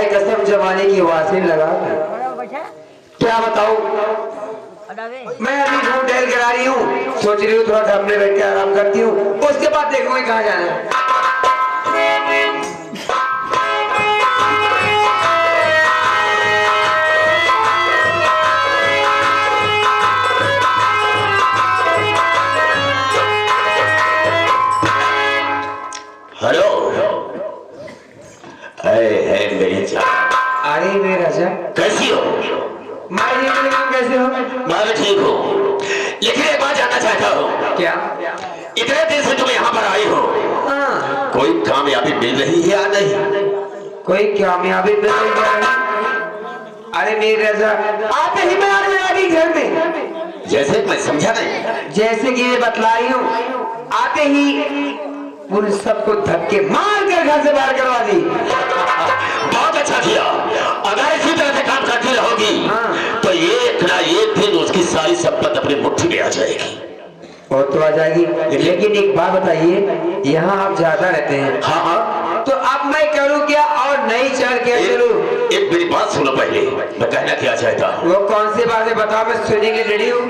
भाई कसम जमाने की वासिन लगा। क्या बताऊं, मैं अभी घूम टहल कर आ रही हूँ, सोच रही हूँ थोड़ा ढाबे में बैठ के आराम करती हूँ, उसके बाद देखूंगी कहाँ जाना है। हेलो, अरे मेरे राजा, कैसी हो? मैं ठीक हूँ, तुम कैसे हो? मैं भी ठीक हूँ, लेकिन एक बात जानना चाहता हूँ। क्या? इतने दिन से तुम यहाँ पर आई हो, हाँ, कोई कामयाबी मिल रही है या नहीं? कोई कामयाबी मिल रही है? अरे मेरे राजा, आते ही मैं आने लगी घर में। जैसे मैं समझा नहीं। जैसे कि मैं बतला रही हूँ, आते ही पुलिस सबको धक्के मार कर घर से बाहर करवा दी। बहुत अच्छा किया। अगर इसी तरह से काम करती रहोगी, हाँ। तो एक ना एक दिन उसकी सारी संपत्ति अपनी मुट्ठी में आ जाएगी। वो तो आ जाएगी, लेकिन एक बात बताइए, यहाँ आप ज्यादा रहते हैं। हाँ हाँ, तो अब मैं करूँ क्या और नहीं चल क्या चलूं? एक मेरी बात सुनो पहले, मैं कहना क्या चाहता हूँ। वो कौन सी बात है बताओ, मैं सुनने के लिए रेडी हूँ।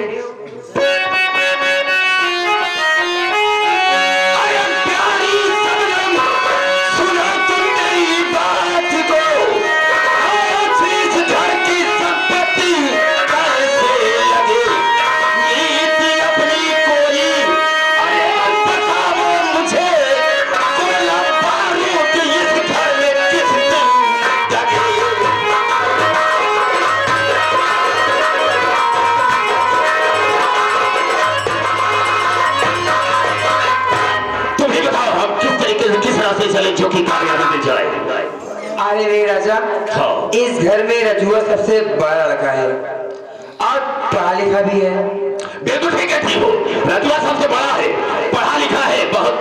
चले जो कि कामयाबी मिल जाए। अरे रे राजा, हाँ। इस घर में रजुआ सबसे बड़ा लड़का है और पढ़ा लिखा भी है। बिल्कुल ठीक कहती हो, रजुआ सबसे बड़ा है, पढ़ा लिखा है, बहुत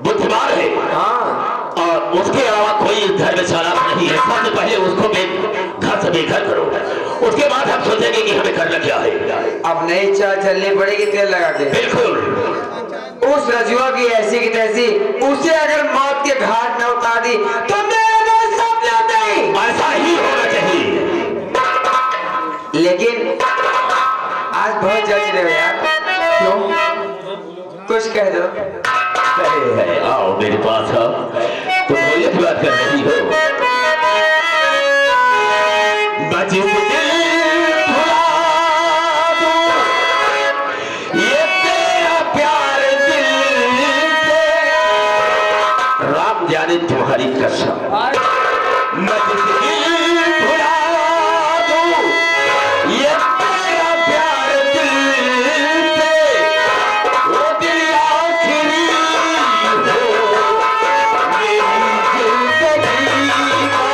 बुद्धिमान है। हाँ, और उसके अलावा कोई इस घर में चालाक नहीं है। सबसे पहले उसको घर से बेघर करो, उसके बाद हम सोचेंगे कि हमें करना क्या है। अब नई चाल चलनी पड़ेगी तेल लगा के। बिल्कुल। उस रजुआ की ऐसी की तैसी, उसे अगर मौत के घाट न उतार दी तो मेरा दोस्त सपना नहीं। ऐसा ही होना चाहिए। लेकिन आज बहुत जल्दी रहे हो यार। क्यों? कुछ कह दो। अरे आओ मेरे पास आओ, तुम बोलिए की बात कर रही हो। जाने तुम्हारी कसम, मैं तुझे भुला दूं, ये तेरा प्यार दिल पे, वो दिल आखिरी हो मेरी जिंदगी का।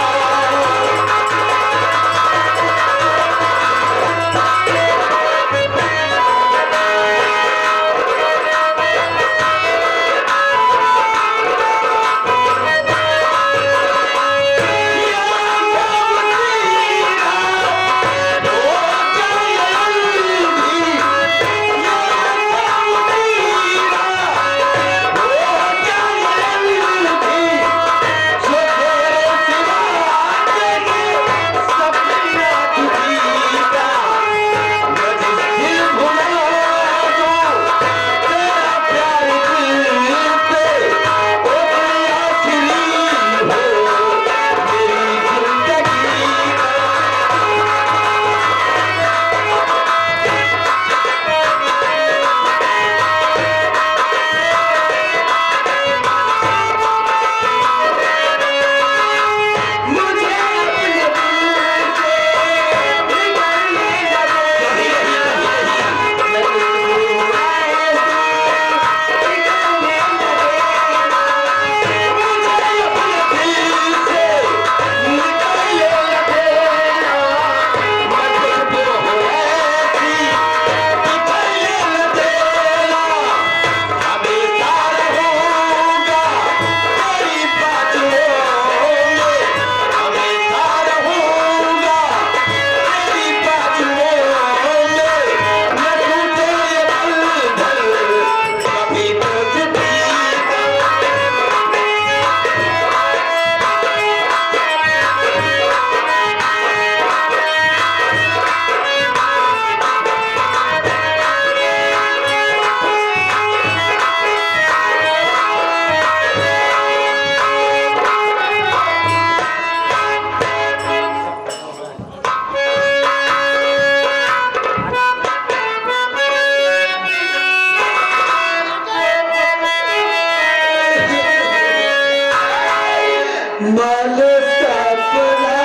मल सपना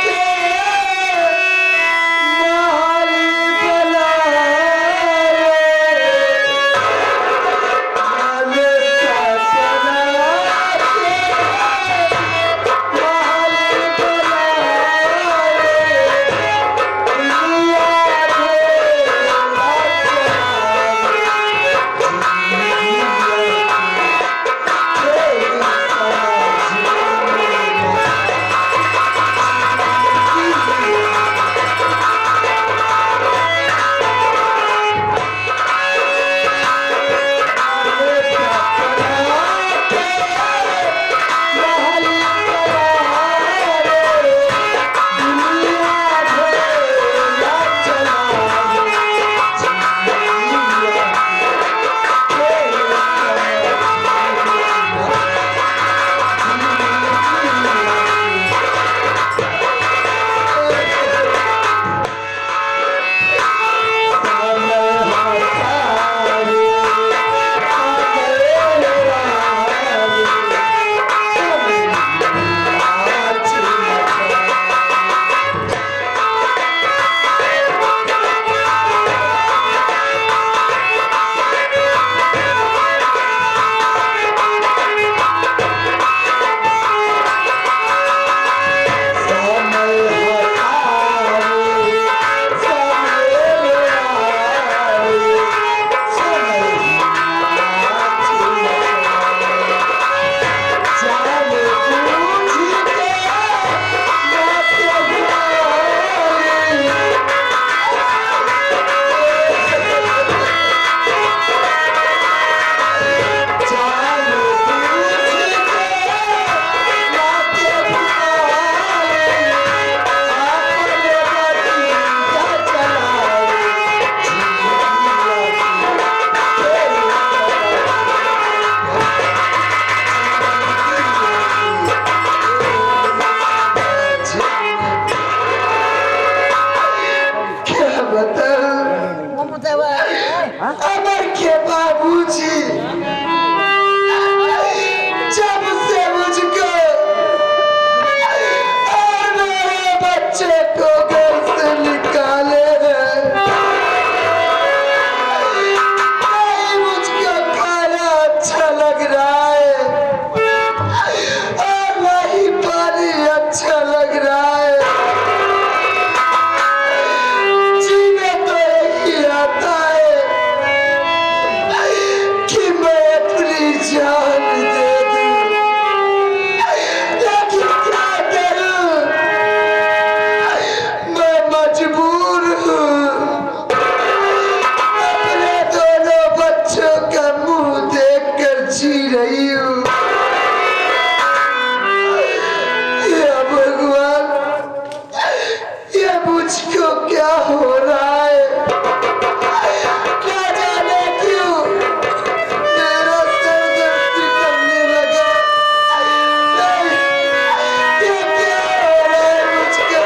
के माली बनाए, मल सपना के माली बनाए, दुनिया अमर के बाबूजी जब से मुझको और मेरे बच्चे को घर से निकाले हैं, नहीं मुझको खाना अच्छा लग रहा है और नहीं पानी अच्छा लग रहा है। जीने तो एक ही आता है कि मैं अपनी जान दे दूं, लेकिन क्या करूं, मैं मजबूर हूं। अपने दोनों बच्चों का मुंह देखकर जी रही हूं। या भगवान, ये मुझको क्या हो रहा है? क्या जाने क्यों मेरा सर दर्द करने लगा। नहीं, ये क्या हो रहा है मुझको?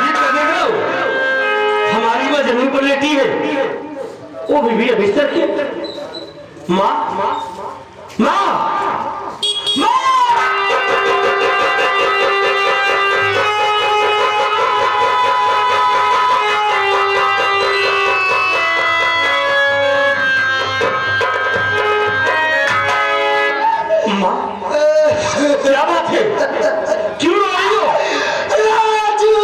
ये करने दो। हमारी माँ जमीन पर लेटी है, वो बीवी है बिस्तर के। माँ माँ माँ माँ माँ, क्या बात है? क्यों रो रही हो? राजू,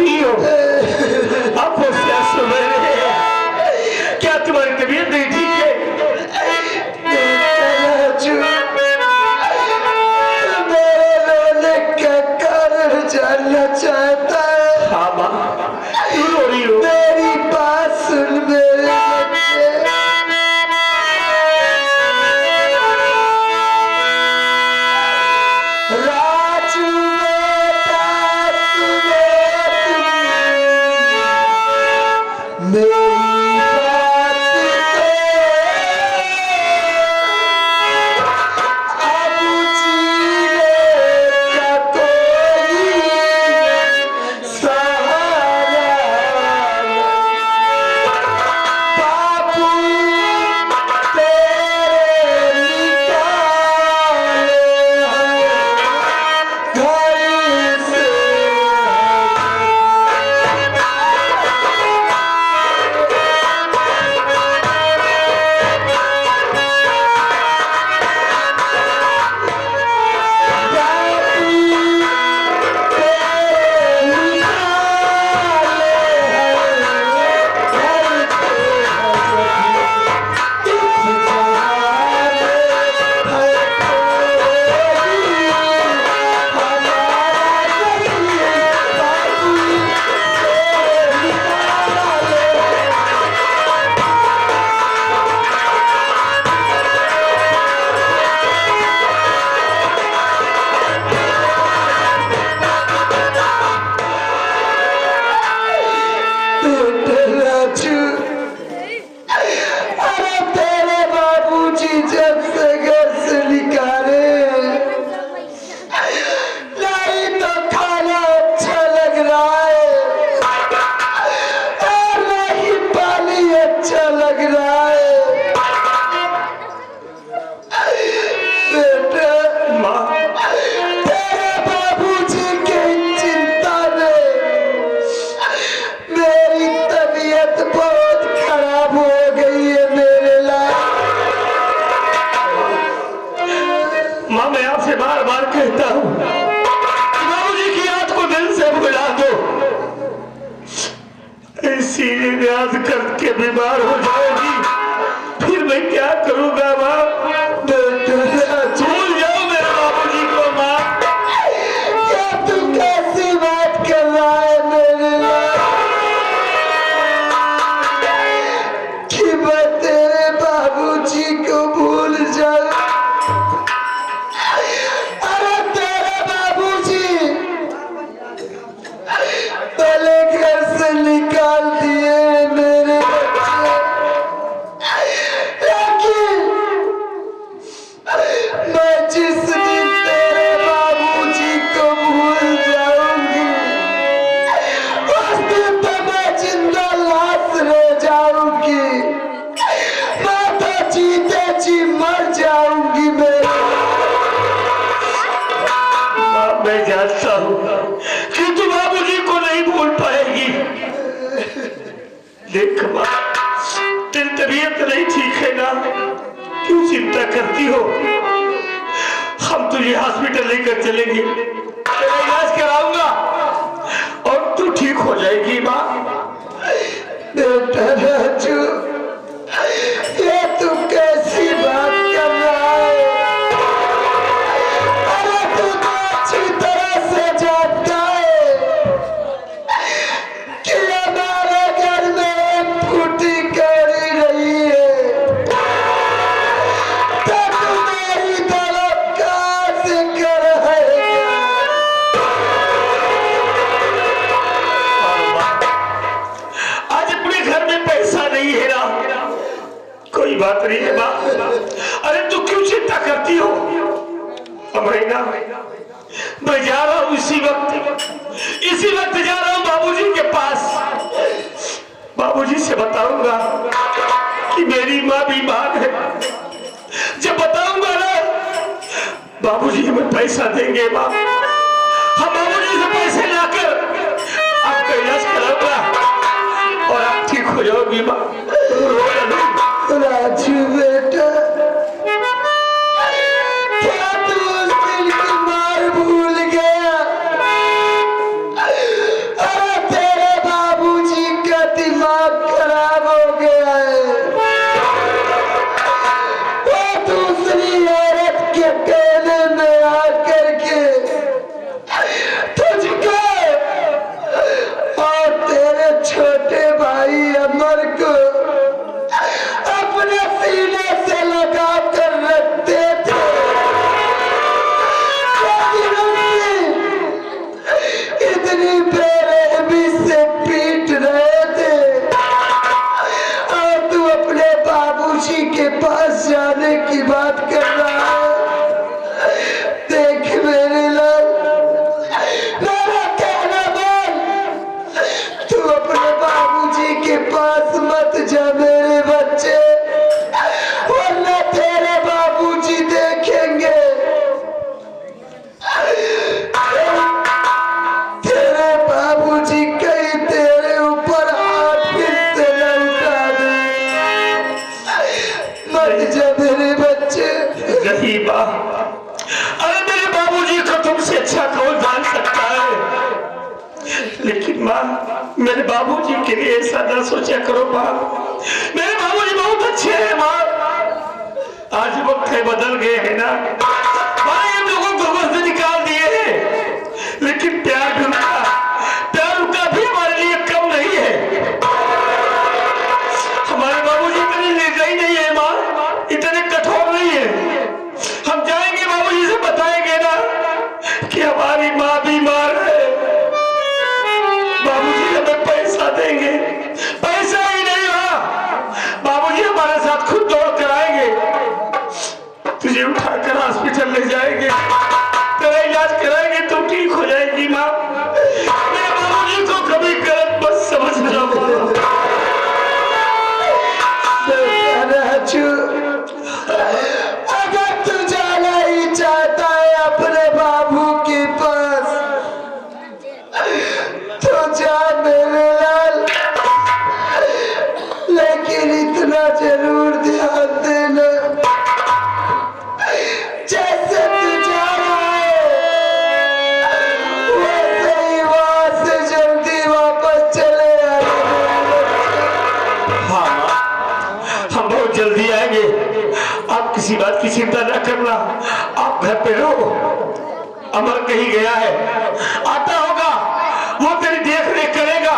रही हो? आप होशियार सुन रहे हैं, क्या तुम्हारी तबीयत नहीं ठीक है? राजू, मेरे रोने का कारण जानना चाहता है। हाँ माँ, क्यों रो रही हो? मेरी बात सुन मेरे बच्चे। राजू बेटा, मेरी बात अब जीने का कोई सहारा बाबू तेरे निकाले घर से। राजू, अरे तेरे बाबूजी जब से घर से निकाले, नहीं तो खाना अच्छा लग रहा है और नहीं पानी अच्छा लग रहा है। बेटा, माँ, तेरे बाबूजी की चिंता में मेरी तबीयत बहुत खराब हो गई है मेरे लाल। माँ मैं आपसे बार बार कहता हूँ बाबूजी की याद को दिल से भुला दो। ऐसी याद करके बीमार हो जाओगी, फिर मैं क्या करूँगा माँ? भूल जाओ मेरे बाबूजी को माँ। क्या तू कैसी बात कर रहा है मेरे लाल कि मैं तेरे बाबूजी को भूल जाऊं? अरे तेरे बाबूजी पहले घर से निकाल दिए मेरे बच्चे, लेकिन मैं जिस दिन तेरे बाबूजी को भूल जाऊंगी उस दिन तो मैं जिंदा लाश रह जाऊंगी। मैं तो जीते जी मर जाऊंगी मेरे। माँ मैं जानता हूँ कि तू बाबूजी को नहीं भूल पाएगी। देख माँ, तेरी तबीयत नहीं ठीक है ना, क्यों चिंता करती हो? हम तुझे हॉस्पिटल लेकर चलेंगे, तेरा इलाज कराऊंगा और तू ठीक हो जाएगी माँ। बेटा राजू, ये तू कैसी बात कर रहा है? अरे तू तो अच्छी तरह से जानता है कि हमारे घर में एक फूटी कौड़ी रही है, तो तू मेरी तरफ कहाँ से कर रहेगा? आज अपने घर में पैसा नहीं है ना, कोई बात नहीं है माँ। अरे तू क्यों चिंता करती हो? अमरीना, मैं जा रहा हूँ इसी वक्त जा रहा हूँ बाबूजी के पास। बाबूजी से बताऊंगा कि मेरी माँ बीमार है। जब बताऊंगा ना, बाबूजी हमें पैसा देंगे माँ। हम बाबूजी से पैसे लाकर आपका इलाज कराऊंगा और आप ठीक हो जाओगी माँ। राजू बेटा, क्या तू उस दिन की मार भूल गया? अरे बाबूजी के पास जाने की बात कर रहा है। देख मेरे लाल, मेरा कहना मान, तू अपने बाबूजी के पास मत जा मेरे बच्चे, वरना तेरे बाबूजी देखेंगे तेरे बाबूजी कहीं तेरे ऊपर हाथ फिर से न उठा दे। मत जा मेरे बच्चे। नहीं माँ, अरे मेरे बाबूजी को तुमसे अच्छा कौन जान सकता है, लेकिन माँ मेरे बाबूजी के लिए ऐसा ना सोचा करो माँ। मेरे बाबूजी बहुत अच्छे हैं माँ। आज वक्त बदल गए हैं ना माँ, इन लोगों को घर से निकाल दिए हैं, लेकिन प्यार उनका भी हमारे लिए कम नहीं है। हमारे बाबूजी इतने निर्दयी नहीं है माँ, इतने कठोर नहीं है। हम जाएंगे बाबूजी से बताएंगे ना कि हमारी माँ बीमार है, बाबूजी हमें पैसा देंगे। पैसा ही नहीं माँ, बाबूजी हमारे साथ खुद दौड़ कर आएंगे, तुझे उठाकर हॉस्पिटल ले जाएंगे, तेरा इलाज कराएंगे, तुम ठीक हो जाएगी माँ। मेरे बाबूजी को कभी गलत मत समझना माँ। राजू, अगर तू जाना ही चाहता है अपने बाबू के पास तो जा मेरे लाल, लेकिन इतना जरूर ध्यान देना, जैसे तू जा रहा है वैसे ही वहां से जल्दी वापस चले आना। हाँ माँ, हम बहुत जल्दी आएंगे, आप किसी बात की चिंता न करना। आप घर पे रहो, अमर कहीं गया है, आता होगा, वो तेरी देख रेख करेगा।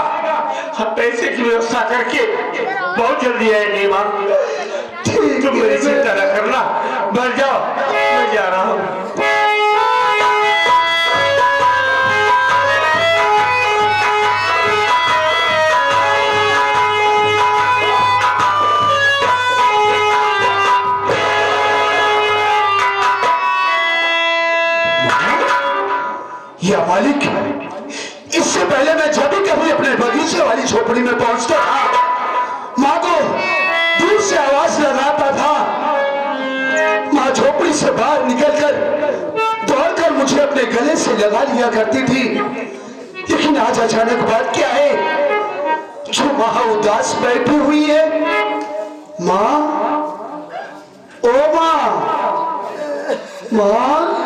हम पैसे की व्यवस्था करके बहुत जल्दी आएंगे माँ, तुम मेरी चिंता न करना। बढ़ जाओ, मैं जा रहा हूँ। या मालिक, इससे पहले मैं जब भी कभी अपने बगीचे वाली झोपड़ी में पहुंचता था, माँ को दूर से आवाज लगाता था। माँ झोपड़ी से बाहर निकलकर दौड़कर मुझे अपने गले से लगा लिया करती थी। लेकिन आज अचानक बात क्या है जो वहां उदास बैठी हुई है? माँ, ओ माँ, माँ,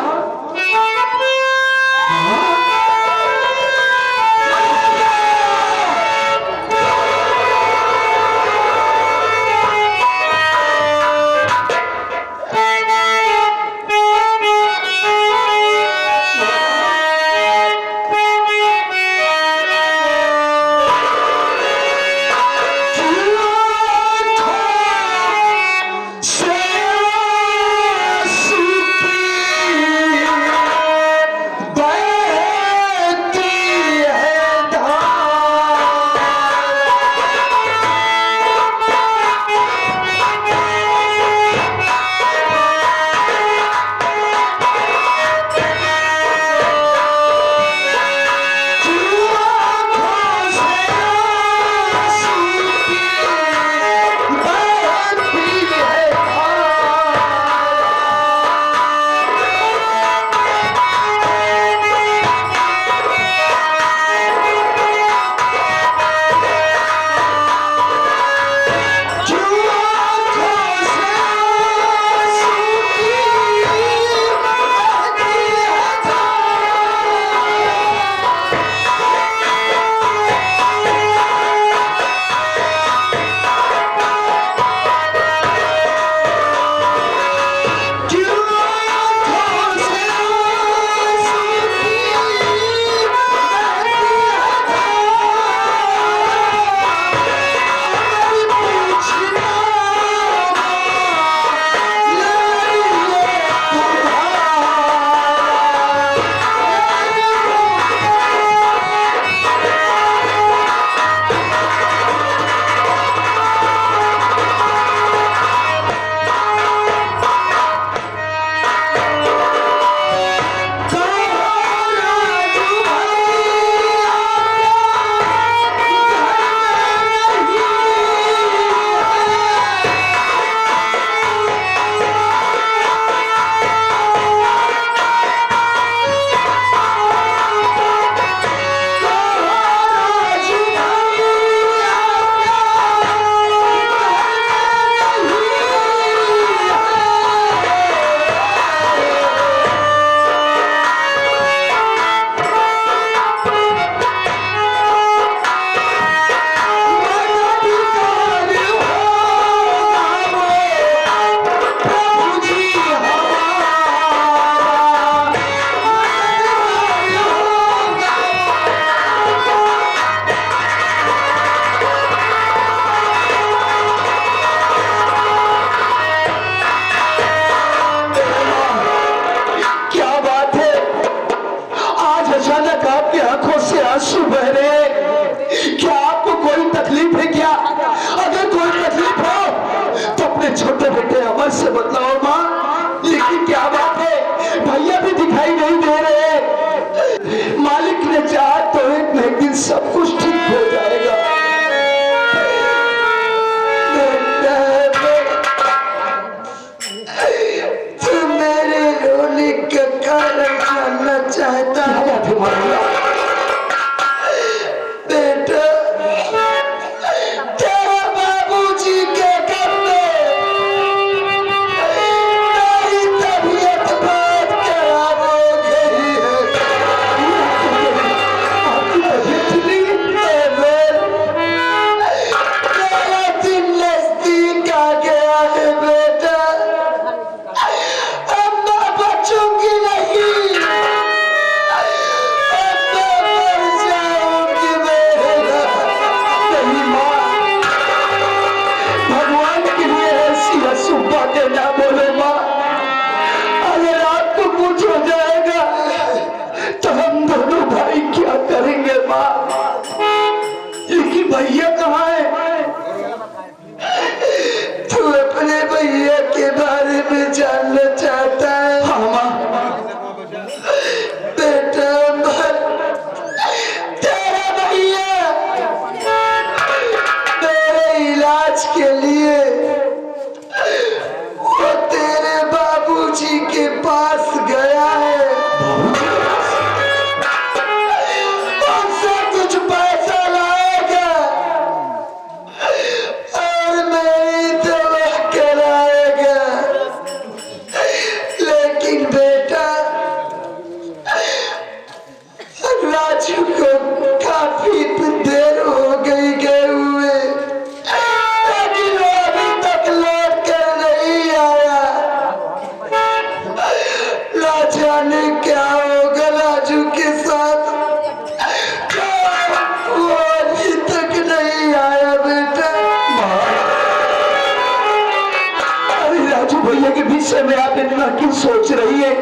भैया के विषय में आप इतना क्यों सोच रही है?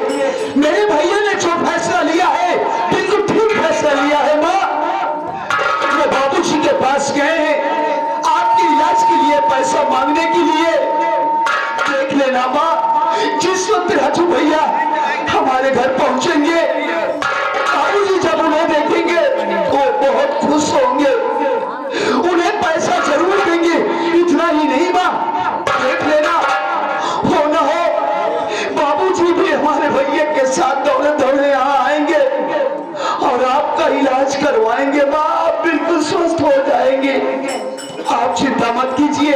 मेरे भैया ने जो फैसला लिया है बिल्कुल ठीक फैसला लिया है माँ। वो बाबूजी के पास गए हैं आपके इलाज के लिए पैसा मांगने के लिए। देख लेना माँ, जिस वक्त राजू भैया हमारे घर पहुंचेंगे, बाबूजी जब उन्हें देखेंगे वो बहुत खुश होंगे, उन्हें पैसा जरूर देंगे। इतना ही नहीं माँ, देख लेना हो न हो बाबूजी भी हमारे भैया के साथ दौड़े दौड़े यहाँ आएंगे और आपका इलाज करवाएंगे माँ। आप बिल्कुल स्वस्थ हो जाएंगे, आप चिंता मत कीजिए।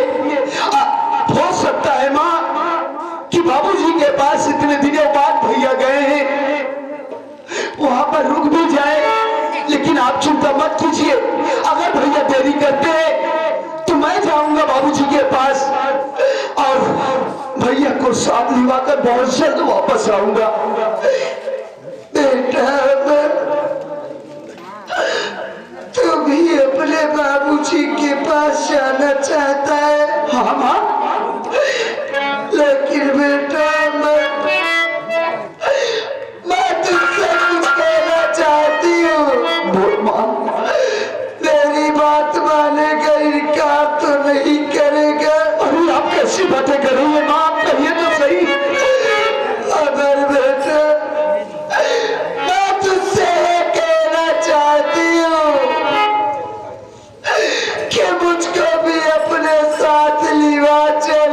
हो सकता है माँ कि बाबूजी के पास इतने दिनों बाद भैया गए हैं, वहां पर रुक भी जाए, लेकिन आप चिंता मत कीजिए। अगर भैया देरी करते हैं तो मैं जाऊंगा बाबूजी के पास और भैया को साथ लिवाकर बहुत जल्द वापस आऊंगा। बेटा तू भी अपने बाबूजी के पास जाना चाहता है? हाँ माँ, लेकिन बेटा मैं तुझसे कुछ कहना चाहती हूँ। बोल माँ। मेरी बात मानेगा, इनकार तो नहीं करेगा? अरे आप कैसी बातें कर रही है माँ, आप कहिए तो सही। अगर बेटा मैं तुझसे कहना चाहती हूँ कि मुझको भी अपने साथ लिवा चल,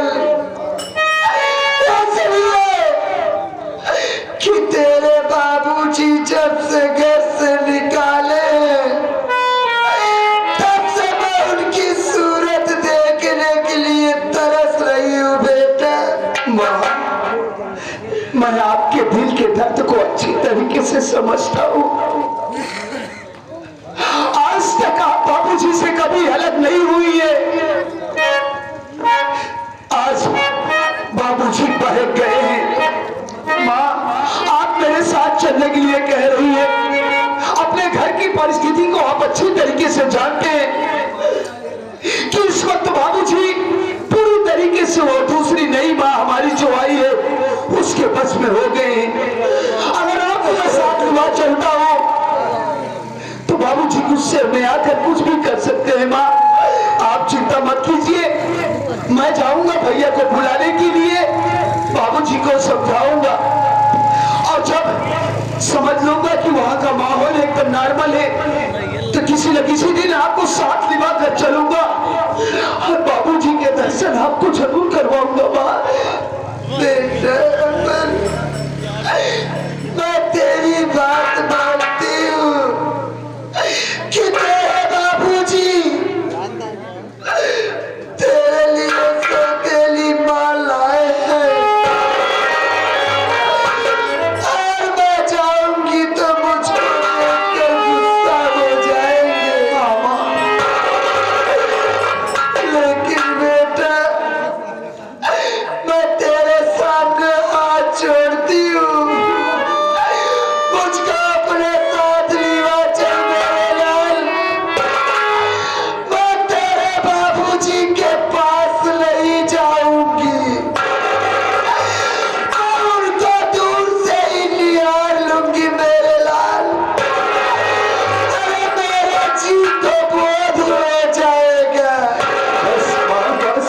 इसलिए कि तेरे बाबूजी जब से घर से निकाले तब से मैं उनकी सूरत देखने के लिए तरस रही हूँ बेटा। माँ, मैं आपके दिल के दर्द को अच्छी तरीके से समझता हूँ। आज तक आप बाबूजी से कभी अलग नहीं हुई है। आज बाबूजी बहक गए हैं। माँ, आप मेरे साथ चलने के लिए कह रही है। अपने घर की परिस्थिति को आप अच्छी तरीके से जानते हैं कि इस वक्त बाबूजी पूरी तरीके से वो दूसरी नई माँ हमारी जो आई है उसके बस में हो गए हैं। अगर आप मेरे साथ हुआ चलता हो तो बाबूजी गुस्से में आकर कुछ भी कर सकते हैं। माँ, आप चिंता मत कीजिए, मैं जाऊंगा भैया को बुलाने के लिए, बाबूजी को समझाऊंगा और जब समझ लूंगा कि वहां का माहौल एकदम नॉर्मल है तो किसी न किसी दिन आपको साथ लिवा कर चलूंगा और बाबूजी के दर्शन आपको जरूर करवाऊंगा। माँ, बेटा मैं तेरी बात मानती हूँ कि तेरे बाबूजी तेरे लिए सौतेली माल लाए हैं और मैं जाऊंगी तो मुझको देखकर गुस्सा हो जाएंगे। लेकिन बेटा मैं तेरे सामने हाथ छोड़ती हूँ, मुझको अपने साथ लिवा चल मेरे लाल। मैं तेरे बाबूजी के पास नहीं जाऊंगी, मैं उनको दूर से ही निहार लूंगी मेरे लाल। अरे मेरा जी तो बोध हो जाएगा। बस माँ, बस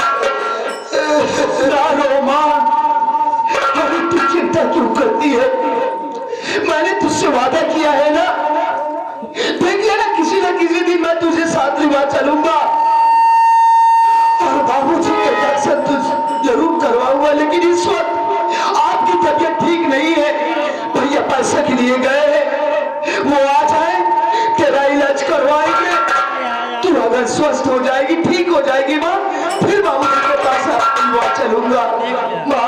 ना रो माँ, अरे तू चिंता क्यों करती है? मैंने तुझसे वादा किया है ना, देख लेना किसी न किसी दिन मैं तुझे साथ लिवा चलूंगा और बाबूजी के दर्शन तुझ जरूर करवाऊंगा। लेकिन इस वक्त आपकी तबीयत ठीक नहीं है, भैया पैसे के लिए गए हैं, वो आ जाए तेरा इलाज करवाएंगे। तू अगर स्वस्थ हो जाएगी, ठीक हो जाएगी माँ, फिर बाबूजी के पास लिवा चलूंगा। माँ,